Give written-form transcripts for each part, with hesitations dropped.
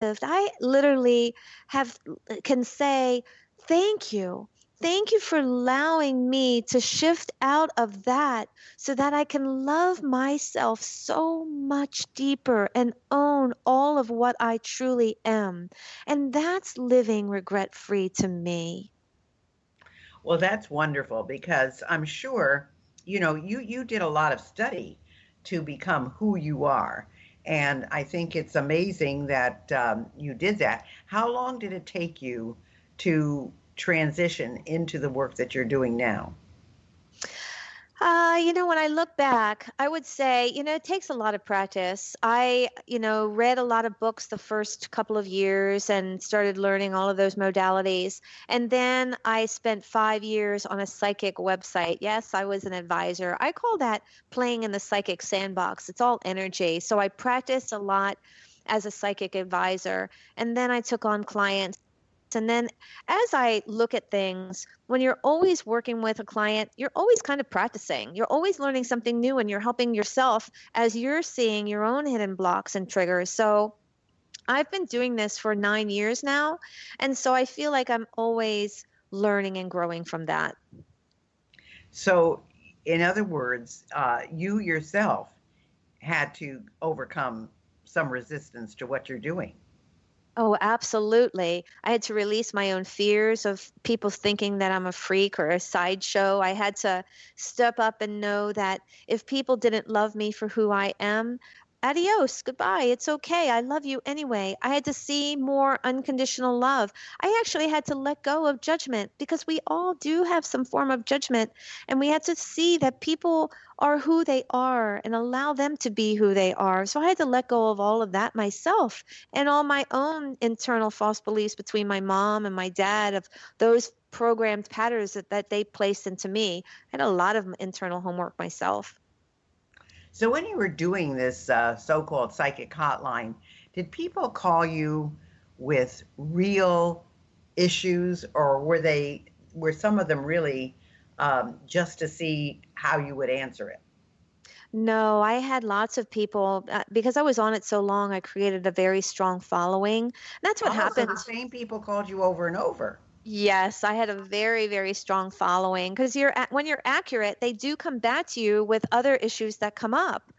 I literally have can say, thank you. Thank you for allowing me to shift out of that so that I can love myself so much deeper and own all of what I truly am. And that's living regret free to me. Well, that's wonderful because I'm sure, you did a lot of study to become who you are. And I think it's amazing that you did that. How long did it take you to transition into the work that you're doing now? When I look back, I would say, it takes a lot of practice. I, read a lot of books the first couple of years and started learning all of those modalities. And then I spent 5 years on a psychic website. Yes, I was an advisor. I call that playing in the psychic sandbox. It's all energy. So I practiced a lot as a psychic advisor. And then I took on clients. And then as I look at things, when you're always working with a client, you're always kind of practicing. You're always learning something new and you're helping yourself as you're seeing your own hidden blocks and triggers. So I've been doing this for 9 years now. And so I feel like I'm always learning and growing from that. So, in other words, you yourself had to overcome some resistance to what you're doing. Oh, absolutely. I had to release my own fears of people thinking that I'm a freak or a sideshow. I had to step up and know that if people didn't love me for who I am, adios, goodbye. It's okay. I love you anyway. I had to see more unconditional love. I actually had to let go of judgment because we all do have some form of judgment. And we had to see that people are who they are and allow them to be who they are. So I had to let go of all of that myself and all my own internal false beliefs between my mom and my dad of those programmed patterns that they placed into me. I had a lot of internal homework myself. So, when you were doing this so called psychic hotline, did people call you with real issues, or were some of them really just to see how you would answer it? No, I had lots of people because I was on it so long, I created a very strong following. That's what Oh, so the happens. same people called you over and over. Yes, I had a very, very strong following because when you're accurate, they do come back to you with other issues that come up.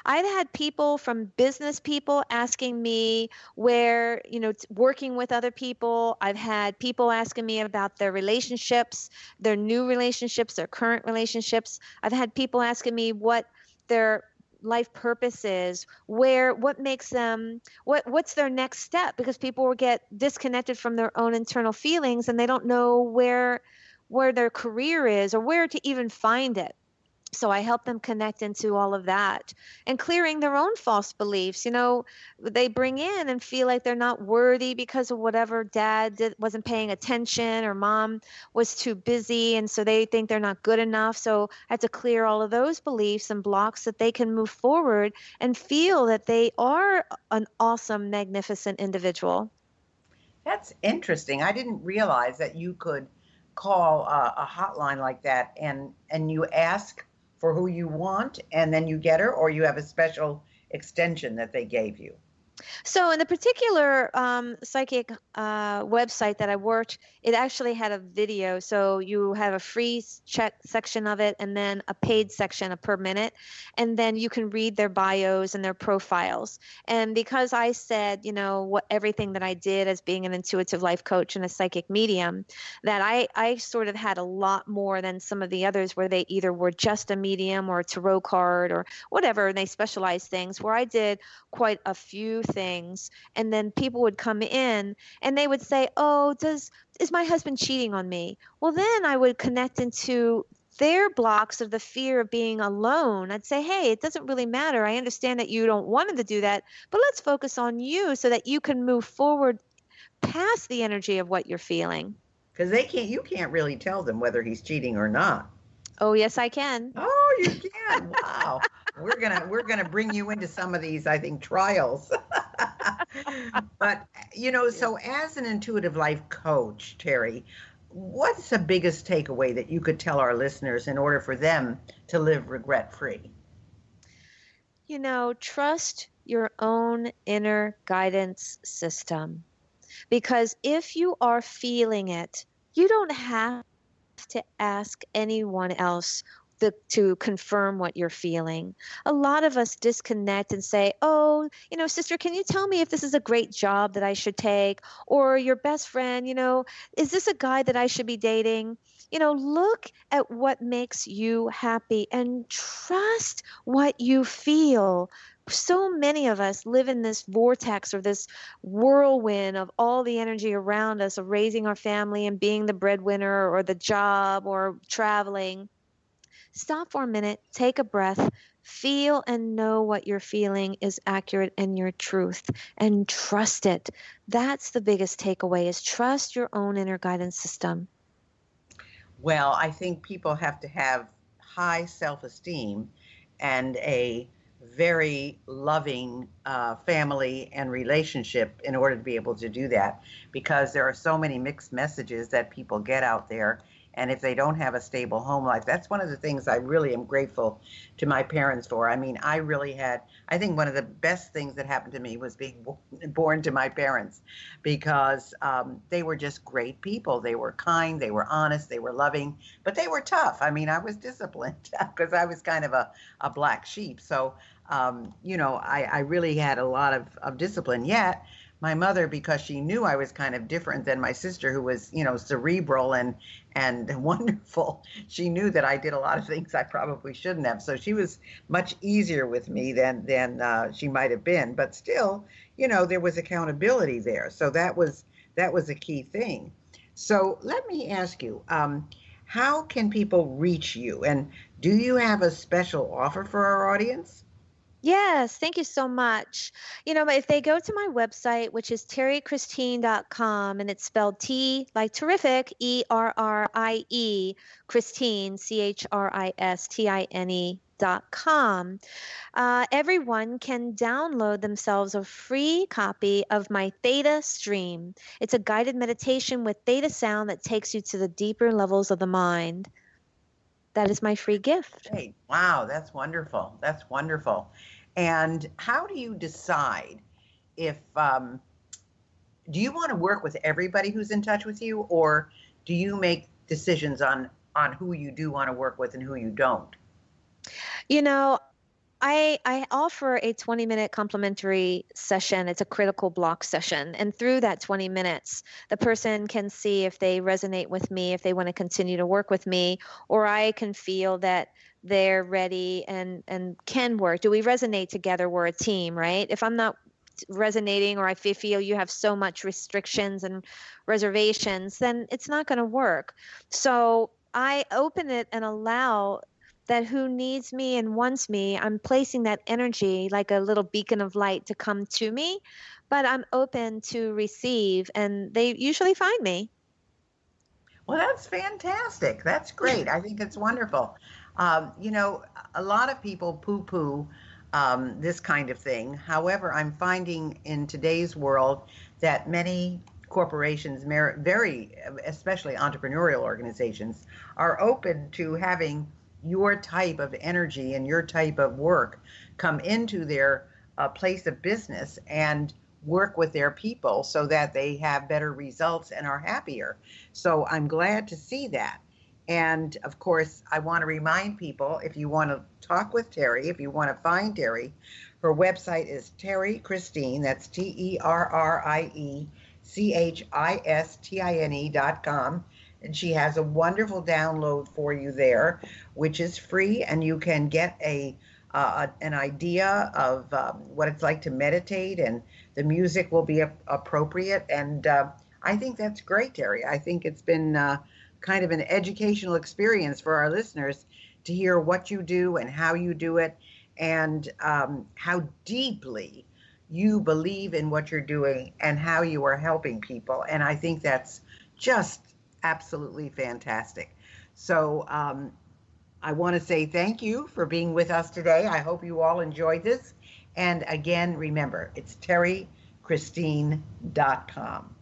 I've had people from business people asking me where, working with other people. I've had people asking me about their relationships, their new relationships, their current relationships. I've had people asking me what their life purpose is, what makes them, what's their next step, because people will get disconnected from their own internal feelings and they don't know where their career is or where to even find it. So I help them connect into all of that and clearing their own false beliefs. They bring in and feel like they're not worthy because of whatever wasn't paying attention or mom was too busy. And so they think they're not good enough. So I have to clear all of those beliefs and blocks that they can move forward and feel that they are an awesome, magnificent individual. That's interesting. I didn't realize that you could call a hotline like that and you ask for who you want and then you get her, or you have a special extension that they gave you. So, in the particular psychic website that I worked, it actually had a video. So, you have a free check section of it and then a paid section per minute. And then you can read their bios and their profiles. And because I said, everything that I did as being an intuitive life coach and a psychic medium, that I sort of had a lot more than some of the others where they either were just a medium or a tarot card or whatever, and they specialized things, where I did quite a few things. And then people would come in and they would say, "Oh, is my husband cheating on me?" Well, then I would connect into their blocks of the fear of being alone. I'd say, "Hey, it doesn't really matter. I understand that you don't want him to do that, but let's focus on you so that you can move forward past the energy of what you're feeling." Because you can't really tell them whether he's cheating or not. Oh, yes, I can. Oh, you can. Wow. We're gonna bring you into some of these, I think, trials. But so as an intuitive life coach, Terrie, what's the biggest takeaway that you could tell our listeners in order for them to live regret free? Trust your own inner guidance system. Because if you are feeling it, you don't have to ask anyone else to confirm what you're feeling. A lot of us disconnect and say, oh, sister, can you tell me if this is a great job that I should take? Or your best friend, is this a guy that I should be dating? Look at what makes you happy and trust what you feel. So many of us live in this vortex or this whirlwind of all the energy around us of raising our family and being the breadwinner or the job or traveling. Stop for a minute, take a breath, feel and know what you're feeling is accurate and your truth, and trust it. That's the biggest takeaway, is trust your own inner guidance system. Well, I think people have to have high self-esteem and a very loving family and relationship in order to be able to do that, because there are so many mixed messages that people get out there. And if they don't have a stable home life, that's one of the things I really am grateful to my parents for. I mean, I think one of the best things that happened to me was being born to my parents, because they were just great people. They were kind, they were honest, they were loving, but they were tough. I mean, I was disciplined because I was kind of a black sheep. So, I really had a lot of discipline. Yet my mother, because she knew I was kind of different than my sister, who was, cerebral and wonderful, she knew that I did a lot of things I probably shouldn't have. So she was much easier with me than she might have been. But still, there was accountability there. So that was a key thing. So let me ask you, how can people reach you? And do you have a special offer for our audience? Yes, thank you so much. If they go to my website, which is terriechristine.com, and it's spelled T like terrific, ERRIE, Christine, CHRISTINE.com. Everyone can download themselves a free copy of my Theta Stream. It's a guided meditation with theta sound that takes you to the deeper levels of the mind. That is my free gift. Hey, wow, that's wonderful. That's wonderful. And how do you decide if do you want to work with everybody who's in touch with you, or do you make decisions on who you do want to work with and who you don't? You know, I offer a 20-minute complimentary session. It's a critical block session. And through that 20 minutes, the person can see if they resonate with me, if they want to continue to work with me, or I can feel that they're ready and can work. Do we resonate together? We're a team, right? If I'm not resonating, or I feel you have so much restrictions and reservations, then it's not going to work. So I open it and allow that who needs me and wants me, I'm placing that energy like a little beacon of light to come to me, but I'm open to receive, and they usually find me. Well, that's fantastic. That's great. I think it's wonderful. A lot of people poo-poo this kind of thing. However, I'm finding in today's world that many corporations, very, especially entrepreneurial organizations, are open to having your type of energy and your type of work come into their place of business and work with their people so that they have better results and are happier. So I'm glad to see that. And of course, I want to remind people, if you want to talk with Terrie, if you want to find Terrie, her website is Terrie Christine, that's TerrieChristine.com. And she has a wonderful download for you there, which is free, and you can get an idea of what it's like to meditate, and the music will be appropriate. And I think that's great, Terrie. I think it's been kind of an educational experience for our listeners to hear what you do and how you do it, and how deeply you believe in what you're doing and how you are helping people. And I think that's just absolutely fantastic. So I want to say thank you for being with us today. I hope you all enjoyed this. And again, remember, it's terriechristine.com.